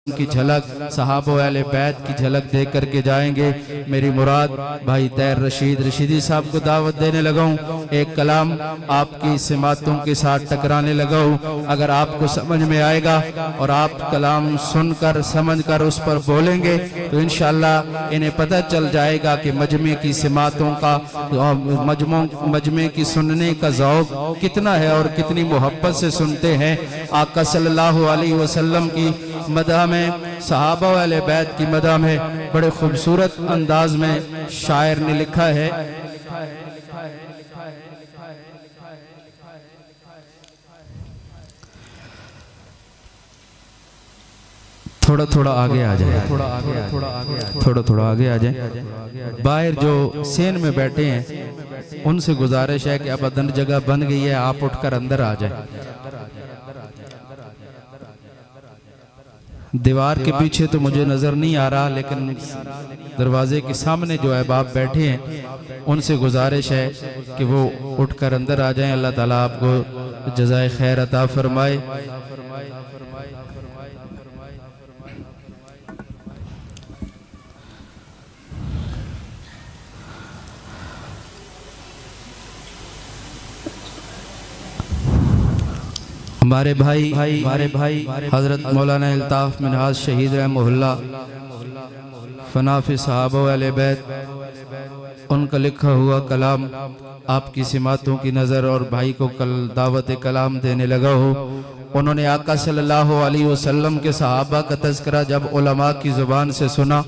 की झलक, सहाबो अहले बैत की झलक देख करके जाएंगे। मेरी मुराद भाई तैर रशीदी साहब को दावत देने लगा हूँ। एक कलाम आपकी सिमातों के साथ टकराने लगा हूँ। अगर आपको समझ में आएगा और आप कलाम सुनकर समझकर उस पर बोलेंगे तो इंशाअल्लाह इन्हें पता चल जाएगा कि मजमे की सिमातों का, मजमे की सुनने का ज़ौक़ कितना है और कितनी मोहब्बत से सुनते हैं। आका सल्लल्लाहु अलैहि वसल्लम की मदह में, सहाबा वाले बैत की मदह में बड़े खूबसूरत अंदाज में शायर ने लिखा है। थोड़ा थोड़ा आगे आ जाए, थोड़ा आगे आ जाए। बाहर जो सेन में बैठे हैं उनसे गुजारिश है कि अब अदन जगह बन गई है, आप उठकर अंदर आ जाए। दीवार के पीछे तो मुझे नजर नहीं आ रहा, लेकिन दरवाजे के सामने जो है बाप बैठे हैं उनसे गुजारिश है कि वो उठकर अंदर आ जाएं। अल्लाह ताला आपको जज़ाए खैर अता फरमाए। हमारे भाई हजरत मौलाना अल्ताफ मिनहाज शहीद रहमहुल्लाह फनाफी सहाबा वाले बैत, उनका लिखा हुआ कलाम आपकी सिमातों की नज़र और भाई को कल दावत कलाम देने लगा हो। उन्होंने आका सल्लल्लाहु अलैहि वसल्लम के सहाबा का तज़किरा जब उलमा की ज़ुबान से सुना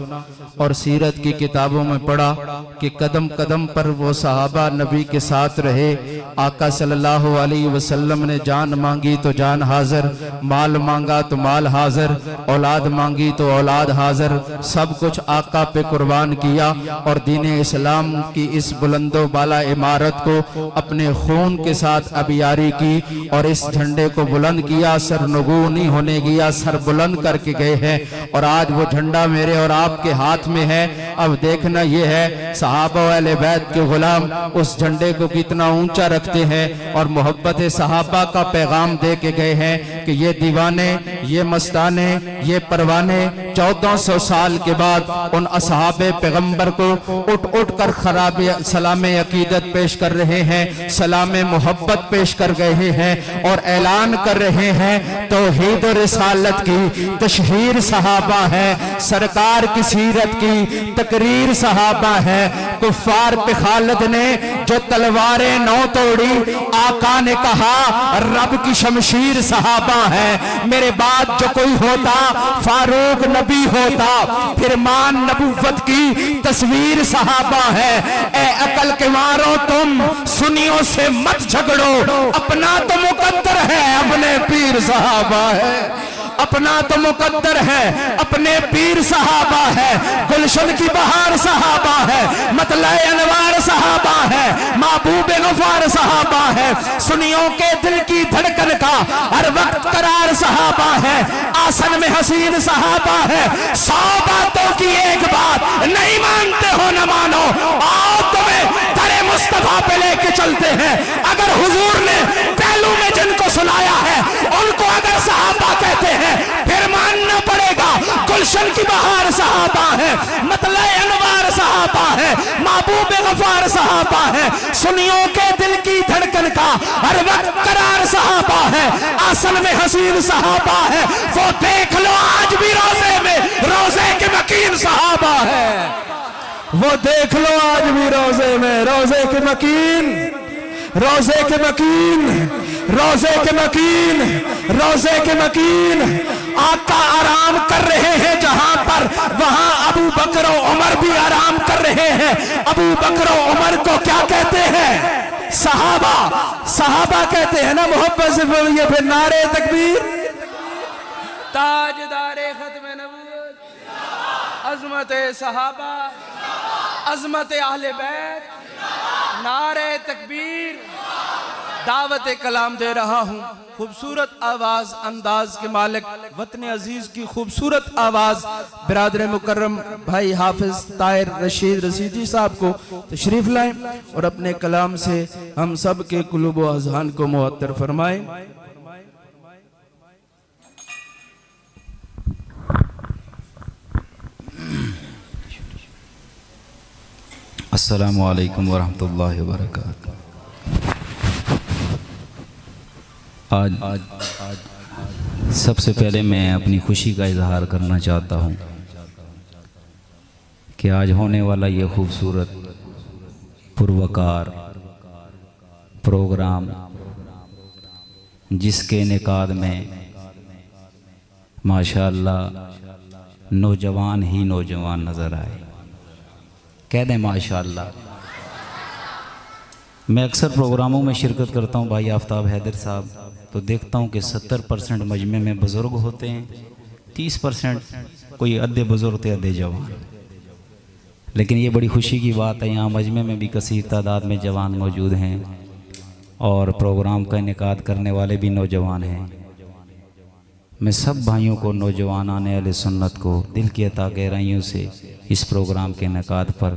और सीरत की किताबों में पढ़ा कि कदम कदम पर वो सहाबा नबी के साथ रहे। आका सल्लल्लाहु अलैहि वसल्लम ने जान मांगी तो जान हाजिर, माल मांगा तो माल हाजिर, औलाद मांगी तो औलाद हाजिर, सब कुछ आका पे कुर्बान किया और दीन इस्लाम की इस बुलंदो बाला इमारत को अपने खून के साथ अबियारी की और इस झंडे को बुलंद किया। सर नगू नहीं होने दिया, सर बुलंद करके गए हैं और आज वो झंडा मेरे और आपके हाथ में है। अब देखना ये है सहाबा वाले बैत के गुलाम उस झंडे को कितना ऊंचा रखते हैं और मोहब्बत सहाबा का पैगाम दे के गए हैं कि ये दीवाने, ये मस्ताने, ये परवाने 1400 साल के बाद उन असहाबे पैगंबर को उठ उठ कर खराब सलाम अकीदत पेश कर रहे हैं, सलाम मोहब्बत पेश कर गए हैं और ऐलान कर रहे हैं तौहीद और रिसालत की तशहीर सहाबा है, सरकार की सीरत की तकरीर सहाबा है। कुफ्फार पे खालिद ने जो तलवारें नौ तोड़ी, आका ने कहा रब की शमशीर सहाबा है। मेरे बाद जो कोई होता फारूक नबी होता, फिर मान नबुव्वत की तस्वीर सहाबा है। ए अकल के मारो तुम सुनियों से मत झगड़ो, अपना तो मुकद्दर है अपने पीर सहाबा है, अपना तो मुकद्दर है अपने पीर सहाबा है। गुलशन की बहार सहाबा है, मतलए अनवार सहाबा है, महबूबे गफार सहाबा है, सुनियों के दिल की धड़कन का हर वक्त करार सहाबा है, आसन में हसीन सहाबा है। 100 बातों की एक बात नहीं मानते हो न मानो, आओ तुम्हें दरे मुस्तफा पे लेके चलते हैं। अगर हुजूर ने पहलू में जिनको सुनाया है उनको अगर सहाबा कहते हैं फिर मानना पड़ेगा गुलशन की बहार सहाबा है, मतलए अनवार सहाबा है, महबूब गफार सहाबा है, सुनियों के दिल की धड़कन का हर वक्त करार सहाबा है, आसन में हसीन सहाबा है। वो देख लो आज भी रोजे में रोजे के मकीन सहाबा है, वो देख लो आज भी रोजे में रोजे के मकीन, रोजे के मकीन, रोजे के मकीन, रोजे के मकीन। आका आराम कर रहे हैं जहां पर, वहां अबू बकर और उमर भी आराम कर रहे हैं। अबू बकर और उमर को क्या कहते हैं? सहाबा, सहाबा कहते हैं ना, मोहब्बत से बोलिए फिर नारे तकबीर। ताजदारे खत्म नबूवत, अजमत सहाबा, अजमत अहले बैत, नारे तकबीर। दावत कलाम दे रहा हूँ। खूबसूरत आवाज अंदाज के मालिक वतन अजीज की खूबसूरत आवाज बिरादर मुकर्रम भाई हाफिज ताहिर रशीद रशीदी साहब को तशरीफ लाएं और अपने कलाम से हम सब के कुलूब व अज़हान को मुअत्तर फरमाएं। अस्सलामु अलैकुम वरहमतुल्लाहि वबरकातुहू। आज सबसे पहले मैं अपनी खुशी का इजहार करना चाहता हूँ कि आज होने वाला ये खूबसूरत पुरवकार प्रोग्राम, जिसके इनेकाद में माशाअल्लाह नौजवान ही नौजवान नज़र आए, कह दें माशाअल्लाह। मैं अक्सर प्रोग्रामों में शिरकत करता हूँ भाई आफ्ताब हैदर साहब, तो देखता हूँ कि 70% मजमे में बुज़ुर्ग होते हैं, 30% कोई अद्धे बुज़ुर्ग थे अद्धे जवान। लेकिन ये बड़ी खुशी की बात है, यहाँ मजमे में भी कसीर तादाद में जवान मौजूद हैं और प्रोग्राम का इनेकाद करने वाले भी नौजवान हैं। मैं सब भाइयों को, नौजवान आने वाले सुन्नत को दिल की अता गहराइयों से इस प्रोग्राम के इनेकाद पर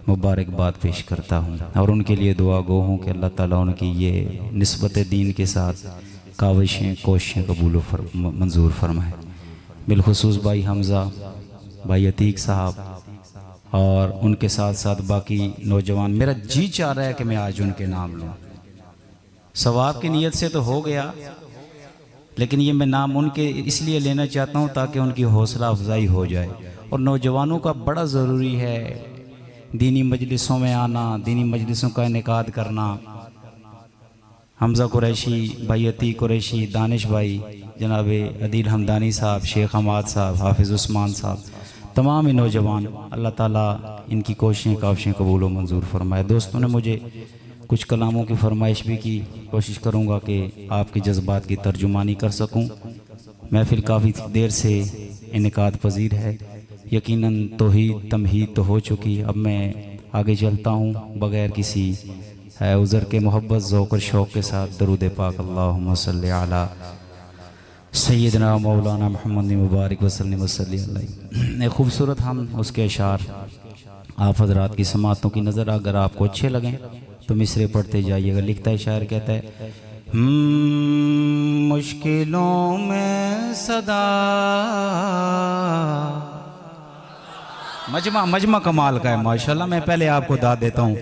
मुबारकबाद पेश करता हूँ और उनके लिए दुआ गो हूँ कि अल्लाह ताला उनकी ये निस्बत दीन के साथ काविशें कोशिशें कबूल मंजूर फरमाए। बिलखुसूस भाई हमज़ा, भाई अतीक साहब और उनके साथ साथ बाकी नौजवान, मेरा जी चाह रहा है कि मैं आज उनके नाम लूँ। सवाब की नीयत से तो हो गया, लेकिन ये मैं नाम उनके इसलिए लेना चाहता हूँ ताकि उनकी हौसला अफजाई हो जाए। और नौजवानों का बड़ा ज़रूरी है दीनी मजलिसों में आना, दीनी मजलिसों का इनेकाद करना। हमज़ा कुरैशी, भाई अतीक कुरैशी, दानिश भाई, जनाब अदील हमदानी साहब, शेख हमाद साहब, हाफिज़ उस्मान साहब, तमाम ही नौजवान, अल्लाह ताला इनकी कोशिशें काविशें कबूल व मंजूर फरमाए। दोस्तों ने मुझे कुछ कलामों की फरमाइश भी की, कोशिश करूँगा कि आपके जज्बात की तर्जुमानी कर सकूँ। महफिल काफ़ी देर से इनेकाद पजीर है, यकीनन तौहीद तमहीद तो हो चुकी। अब मैं आगे चलता हूँ बग़ैर किसी उज़र के, मोहब्बत ज़ौक़ और शौक़ के साथ दरूद पाक अल्लाहुम्मा सल्ली अला सैयदना मौलाना मोहम्मद मुबारक वसल्लम वसल्लम। खूबसूरत हम उसके अशार आप हज़रात की समातों की नज़र अगर आपको अच्छे लगें तो मिसरे पढ़ते जाइएगा। लिखता है शायर, कहता है मुश्किलों में सदा, मजमा कमाल का है माशाल्लाह। मैं पहले आपको दाद देता हूँ।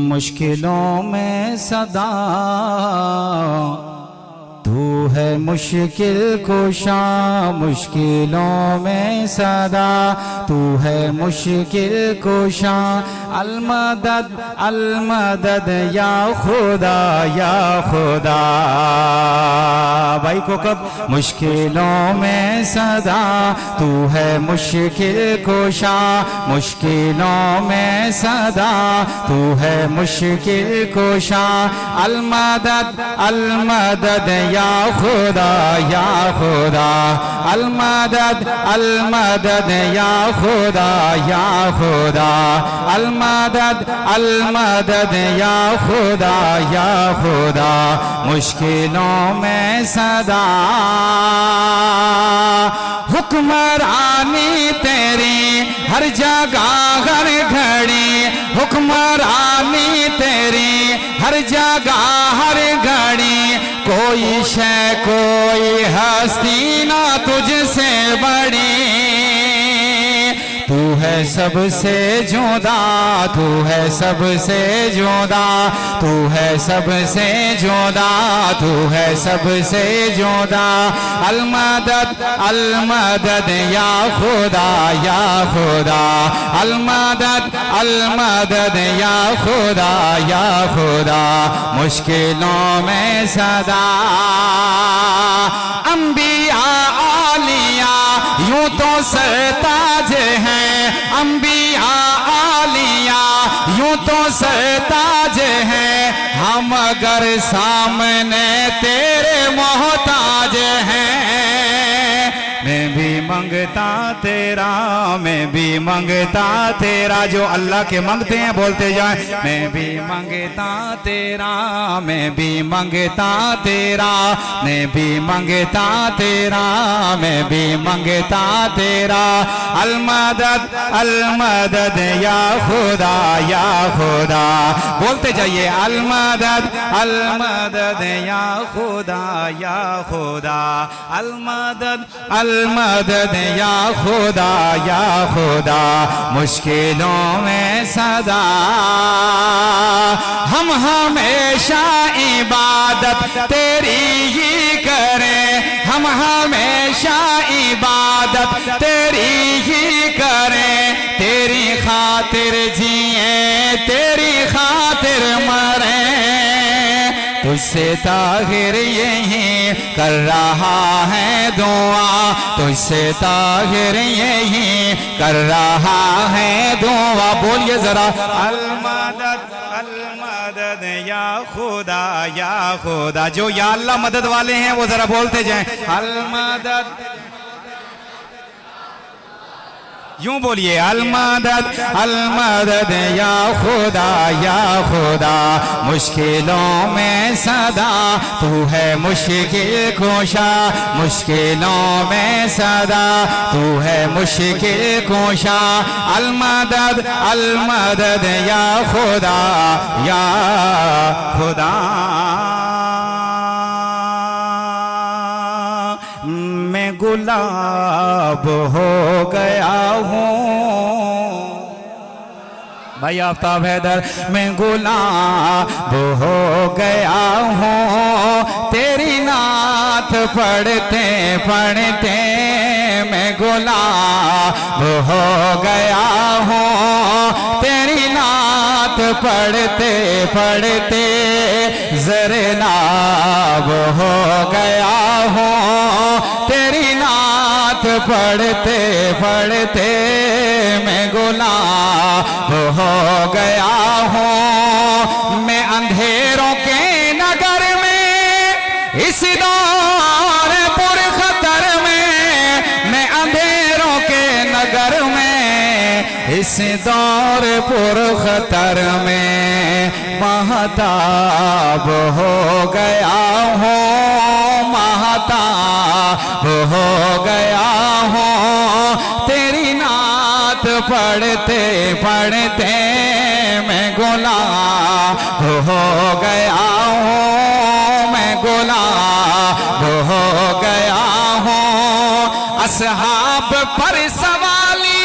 मुश्किलों में सदा तू है मुश्किल कुशा, मुश्किलों में सदा तू है मुश्किल कुशा। अलमदद अलमदद या खुदा या खुदा। भाई को कब मुश्किलों में सदा तू है मुश्किल कुशा, मुश्किलों में सदा तू है मुश्किल कुशा। अलमदद अलमदद या खुदा या खुदा। अलमदद अलमदद या खुदा या खुदा। अलमदद अलमदद या खुदा या खुदा। मुश्किलों में सदा हुक्मरानी तेरी हर जगह हर घड़ी, हुक्मरानी तेरी हर जगह हर घड़ी। कोई शय कोई हस्ती ना तुझसे बड़ी। तू है सबसे जुदा, तू है सबसे जुदा, तू है सबसे जुदा, तू है सबसे जुदा। अलमदद अलमदद या खुदा या खुदा। अलमदद अलमदद या खुदा या खुदा। मुश्किलों में सदा अंबिया आलिया यूं तो सरताज हैं, अंबिया आलिया यूं तो सरताज हैं। हम अगर सामने तेरे मोहताज हैं। मैं भी मंगता तेरा, मैं भी मंगता तेरा। जो अल्लाह के मंगते हैं बोलते जाए। मैं भी मंगता तेरा, मैं भी मंगता तेरा, मैं भी मंगता तेरा, मैं भी मंगता तेरा। अलमदद अलमदद या खुदा या खुदा। बोलते जाइए अलमदद अलमदद या खुदा या खुदा। अलमदद अलमदद मदद या खुदा मुश्किलों में सदा हम हमेशा इबादत तेरी ही करें, हम हमेशा इबादत तेरी ही करें, तेरी खातिर जिए तेरी खातिर मरें, तुझसे ताहिर यही कर रहा है दुआ, तुझसे ताहिर यही कर रहा है दुआ। बोलिए जरा अलमदद या खुदा, जो या अल्लाह मदद वाले हैं वो जरा बोलते जाएं अलमदद, यूं बोलिए अलमदद या खुदा मुश्किलों में सदा तू है मुश्किल कुशा, मुश्किलों में सदा तू है मुश्किल कुशा, अलमदद या खुदा मैं गुलाब हो गया हूँ। भाई आफ्ताब हैदर, मैं गुलाब हो गया हूँ तेरी नात पढ़ते पढ़ते, मैं गुलाब हो गया हूँ तेरी नात पढ़ते पढ़ते, ज़रनाब हो गया हूँ तेरी नात पढ़ते पढ़ते, मैं गुलाब हो गया हूँ। मैं अंधेरों के नगर में इस दौर पुरखतर में, मैं अंधेरों के नगर में इस दौर पुरखतर में, महताब हो गया हूँ, महताब हो गया हूँ तेरी नात पढ़ते पढ़ते, मैं गुलाब हो गया हूँ, मैं गुलाब हो गया हूँ। असहाब पर सवाली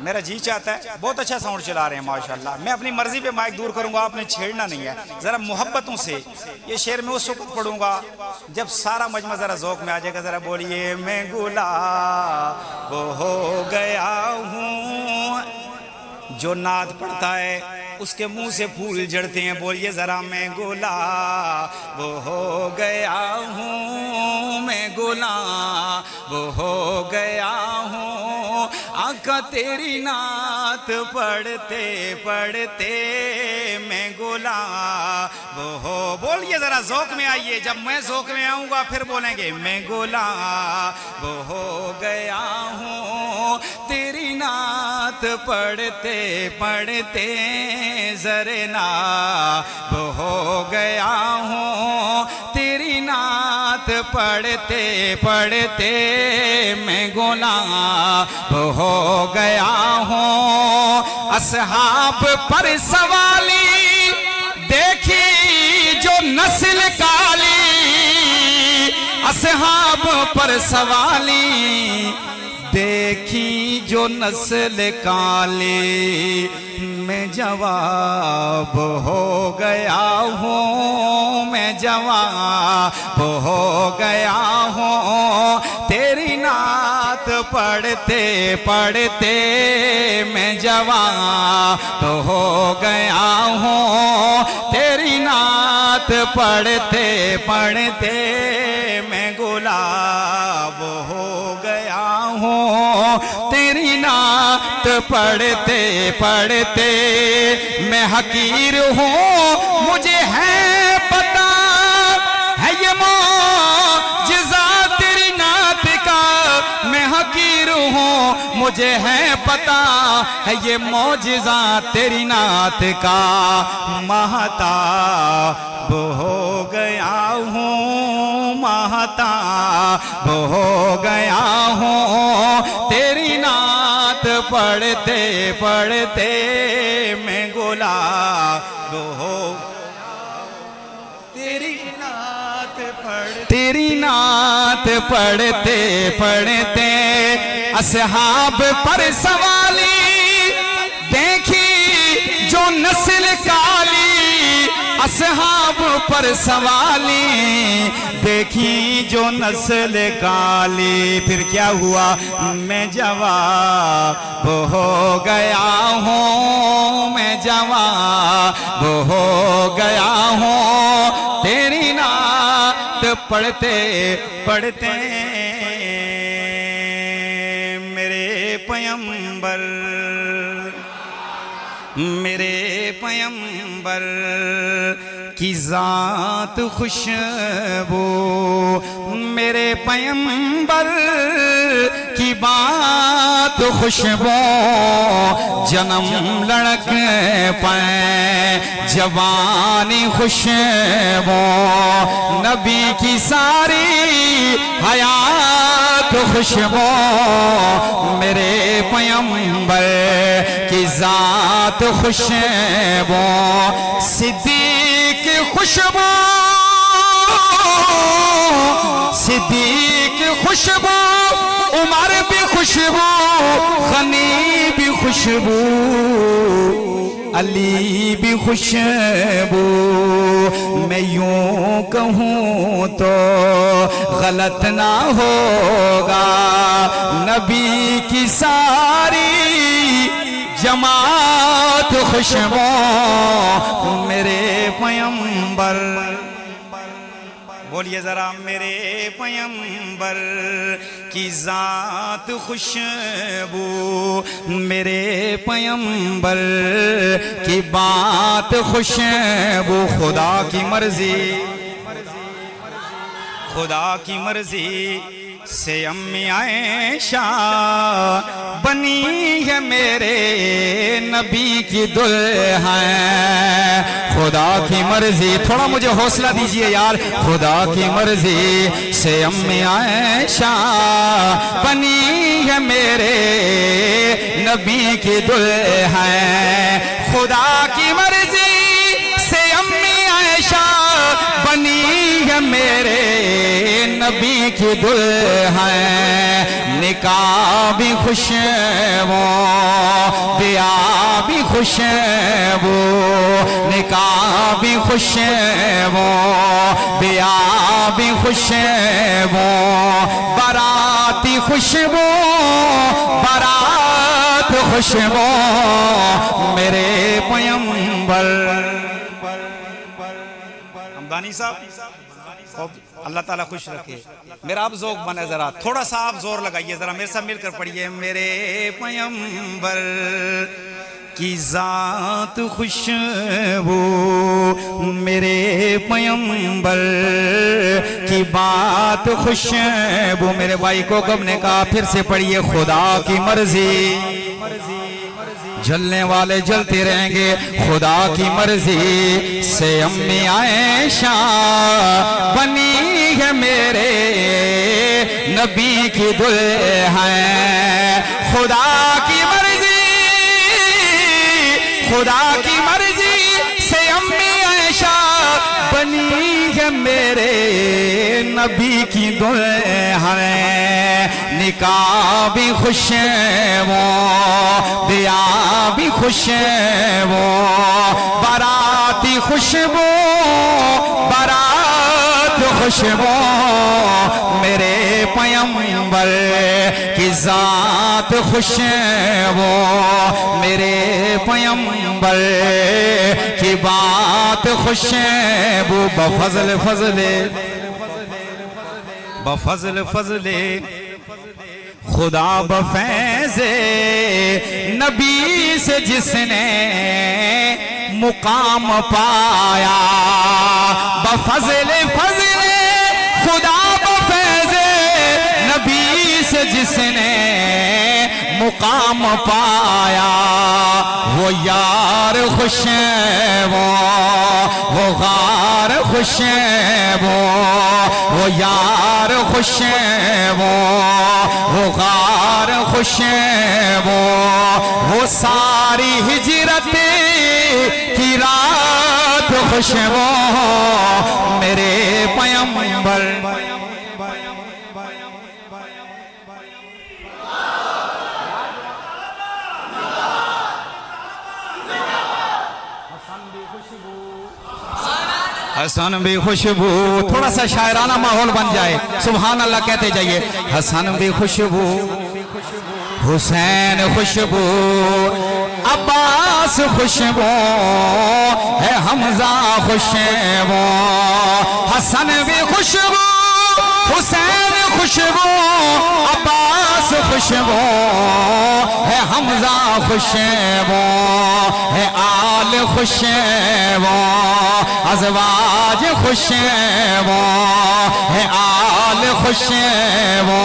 मेरा जी चाहता है, बहुत अच्छा साउंड चला रहे हैं माशाल्लाह। मैं अपनी मर्जी पे माइक दूर करूंगा, आपने छेड़ना नहीं है। जरा मोहब्बतों से ये शेर मैं उस वक्त पढ़ूंगा जब सारा मजमा जरा ज़ौक़ में आ जाएगा। जरा बोलिए मैं गुलाब हो गया हूँ, जो नात पढ़ता है उसके मुंह से फूल झड़ते हैं। बोलिए जरा मैं गुलाब हो गया हूँ, मैं गुलाब हो गया हूँ, आका तेरी नात पढ़ते पढ़ते, मैं गुलाब हो। बोलिए जरा ज़ौक़ में आइए, जब मैं ज़ौक़ में आऊँगा फिर बोलेंगे मैं गुलाब हो गया हूँ तेरी नात पढ़ते पढ़ते, ज़रनाब हो गया हूँ तेरी नात पढ़ते पढ़ते, मैं गुलाब हो गया हूँ। असहाब पर सवाली देखी जो नस्ल काली, असहाब पर सवाली देखी जो नस्ल काली, मैं जवाब हो गया हूँ, मैं जवाब हो गया हूँ तेरी नात पढ़ते पढ़ते, मैं जवाब हो गया हूँ तेरी नात पढ़ते पढ़ते, मैं गुलाब हो गया हूँ तेरी नात पढ़ते पढ़ते। मैं हकीर हूँ मुझे है पता है ये मौजिज़ा तेरी नात का, मैं हकीर हूँ मुझे है पता है ये मौजिज़ा तेरी नात का, महताब हो गया हूँ, महताब हो गया हूँ तेरी नात पढ़ते पढ़ते, मैं गुलाब हो तेरी तेरी नात पढ़ते पढ़ते असहाब पर सवाली, देखी जो नस्ल काली असहाब पर सवाली, देखी जो नस्ल काली। फिर क्या हुआ, मैं जवाब हो गया हूँ, मैं जवाब हो गया हूँ, तेरी नात पढ़ते पढ़ते। मेरे पैगंबर मेरे पैगंबर की जात खुशबू, मेरे पैगंबर की बात खुशबू, जन्म लड़क पाए जवानी खुशबू, नबी की सारी हयात खुशबू, मेरे पैगंबर की जात खुशबू, सिद्दीक खुशबू, सिद्दीक खुशबू, उमर भी खुशबू, गनी भी खुशबू, अली भी खुशबू। मैं यूं कहूँ तो गलत ना होगा, नबी की सारी जमात खुशबू, मेरे पैगंबर। बोलिए जरा, मेरे पैगंबर की जात खुशबू, मेरे पैगंबर की बात खुशबू। खुदा की मर्जी, खुदा की मर्जी से अम्मी आयशा बनी है मेरे नबी की दुल्हन। खुदा की मर्जी, थोड़ा मुझे हौसला दीजिए यार। खुदा की मर्जी से अम्मी आयशा बनी है मेरे नबी की दुल्हन। खुदा की मर्जी से अम्मी आयशा बनी है मेरे नबी की दुल्हन। निकाह भी खुशबू, ब्याह भी खुशबू, निकाह भी खुशबू, ब्याह भी खुशबू, बाराती खुशबू, बारात खुशबू, मेरे पैगंबर। हमदानी साहब, अल्लाह ताला खुश रखे। मेरा आप ज़ौक़ बने, ज़रा थोड़ा सा आप जोर लगाइए, ज़रा मेरे साथ मिलकर पढ़िए। मेरे पैगंबर की ज़ात खुशबू, मेरे पैगंबर की बात खुशबू। मेरे भाई को कब ने कहा, फिर से पढ़िए। खुदा की मर्जी, जलने वाले जलते रहेंगे। खुदा की मर्जी से अम्मी आयशा बनी है मेरे नबी की दुल्हन। खुदा की मर्जी, खुदा की मर्जी से अम्मी आयशा बनी है मेरे नबी की दुल्हन। निकाह भी खुशबू, ब्याह भी खुशबू, बाराती खुशबू, बारात खुशबू, मेरे पैगंबर की ज़ात खुशबू, मेरे पैगंबर की बात खुशबू। बफज़ल फज़ले, बफज़ल फज़ले खुदा, बफैज़े नबी से जिसने मुकाम पाया। बफज़ले फज़ले खुदा, बफैज़े नबी से जिसने मुकाम पाया। वो यार खुशबू, वो गार खुशबू, वो यार खुशबू, वो गार खुशबू, वो सारी हिजरत की रात खुशबू, मेरे पैगंबर पयंबर। हसन भी खुशबू, थोड़ा सा शायराना माहौल बन जाए, सुभान अल्लाह कहते जाइए। हसन भी खुशबू, हुसैन खुशबू, अब्बास खुशबू है, हमजा खुशबू। हसन भी खुशबू, हुसैन खुशबू, अब्बास खुशबू है, हमजा खुशबू है, आल खुशबू, अज़वाज खुशबू है, आल खुशबू,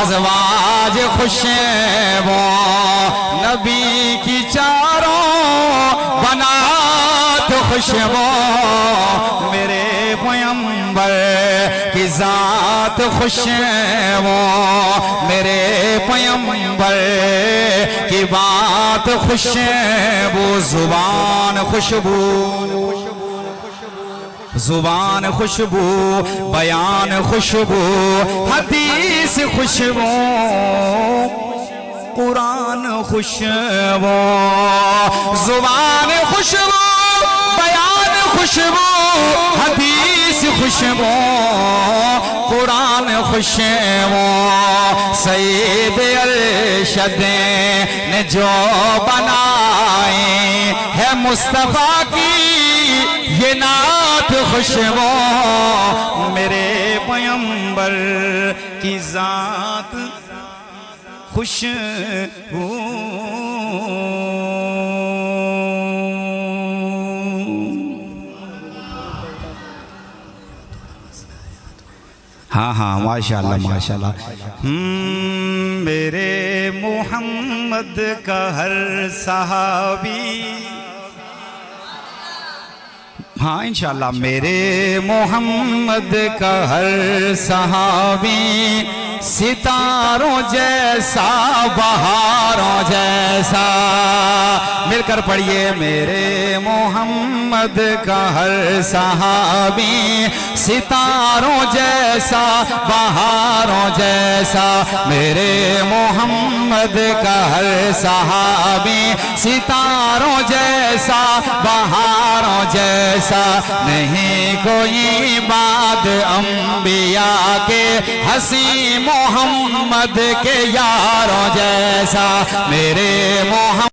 अज़वाज खुशबू। नबी की चारों बनात खुशबू, मेरे पैगंबर की जात खुशबू, मेरे पैगंबर की बात खुशबू। जुबान खुशबू, जुबान खुशबू, बयान खुशबू, हदीस खुशबू, कुरान खुशबू। जुबान खुशबू, बयान खुशबू, हदीस खुशबू, कुरान खुशबू। सईद अरशद ने जो बनाए है मुस्तफा की ये नात खुशबू, मेरे पैगंबर की जात खुशबू। हाँ हाँ माशाल्लाह माशाल्लाह। मेरे मोहम्मद का हर सहाबी, हाँ इंशाल्लाह, मेरे मोहम्मद का हर सहाबी सितारों जैसा, बहारों जैसा। मिलकर पढ़िए। मेरे मोहम्मद का हर सहाबी सितारों जैसा, बहारों जैसा। मेरे मोहम्मद का हर सहाबी सितारों जैसा, बहारों जैसा। नहीं कोई बाद अंबिया के हसी मोहम्मद के यारों जैसा। मेरे मोहम्मद